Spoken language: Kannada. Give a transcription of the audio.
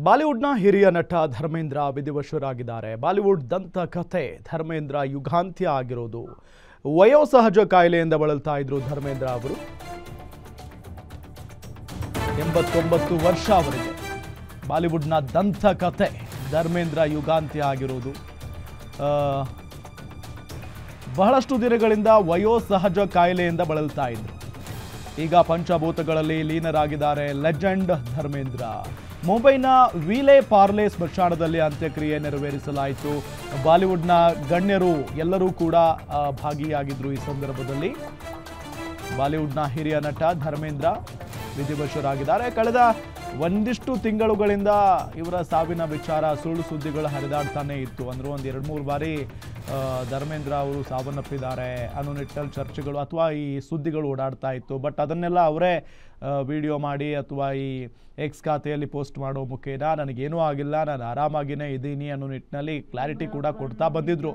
ಬಾಲಿವುಡ್ನ ಹಿರಿಯ ನಟ ಧರ್ಮೇಂದ್ರ ವಿಧಿವಶರಾಗಿದ್ದಾರೆ. ಬಾಲಿವುಡ್ ದಂತಕಥೆ ಧರ್ಮೇಂದ್ರ ಯುಗಾಂತ್ಯ ಆಗಿರೋದು. ವಯೋಸಹಜ ಕಾಯಿಲೆಯಿಂದ ಬಳಲ್ತಾ ಇದ್ರು ಧರ್ಮೇಂದ್ರ ಅವರು. 89 ವರ್ಷ ಅವರಿಗೆ. ಬಾಲಿವುಡ್ನ ದಂತಕಥೆ ಧರ್ಮೇಂದ್ರ ಯುಗಾಂತ್ಯ ಆಗಿರೋದು. ಬಹಳಷ್ಟು ದಿನಗಳಿಂದ ವಯೋಸಹಜ ಕಾಯಿಲೆಯಿಂದ ಬಳಲ್ತಾ ಇದ್ರು. ಈಗ ಪಂಚಭೂತಗಳಲ್ಲಿ ಲೀನರಾಗಿದ್ದಾರೆ ಲೆಜೆಂಡ್ ಧರ್ಮೇಂದ್ರ. ಮುಂಬೈನ ವಿಲೆ ಪಾರ್ಲೆ ಸ್ಮಶಾನದಲ್ಲಿ ಅಂತ್ಯಕ್ರಿಯೆ ನೆರವೇರಿಸಲಾಯಿತು. ಬಾಲಿವುಡ್ನ ಗಣ್ಯರು ಎಲ್ಲರೂ ಕೂಡ ಭಾಗಿಯಾಗಿದ್ರು. ಈ ಸಂದರ್ಭದಲ್ಲಿ ಬಾಲಿವುಡ್ನ ಹಿರಿಯ ನಟ ಧರ್ಮೇಂದ್ರ ವಿಧಿವಶರಾಗಿದ್ದಾರೆ. ಕಳೆದ ಒಂದಿಷ್ಟು ತಿಂಗಳುಗಳಿಂದ ಇವರ ಸಾವಿನ ವಿಚಾರ ಸುಳ್ಳು ಸುದ್ದಿಗಳು ಹರಿದಾಡ್ತಾನೆ ಇತ್ತು. ಅಂದ್ರೆ ಒಂದು 2-3 ಬಾರಿ ಧರ್ಮೇಂದ್ರ ಅವರು ಸಾವನ್ನಪ್ಪಿದ್ದಾರೆ ಅನ್ನೋ ನಿಟ್ಟಲ್ಲಿ ಚರ್ಚೆಗಳು ಅಥವಾ ಈ ಸುದ್ದಿಗಳು ಓಡಾಡ್ತಾ ಇತ್ತು. ಬಟ್ ಅದನ್ನೆಲ್ಲ ಅವರೇ ವಿಡಿಯೋ ಮಾಡಿ ಅಥವಾ ಈ ಎಕ್ಸ್ ಖಾತೆಯಲ್ಲಿ ಪೋಸ್ಟ್ ಮಾಡೋ ಮುಖೇನ ನನಗೇನೂ ಆಗಿಲ್ಲ, ನಾನು ಆರಾಮಾಗಿನೇ ಇದ್ದೀನಿ ಅನ್ನೋ ನಿಟ್ಟಿನಲ್ಲಿ ಕ್ಲಾರಿಟಿ ಕೂಡ ಕೊಡ್ತಾ ಬಂದಿದ್ರು.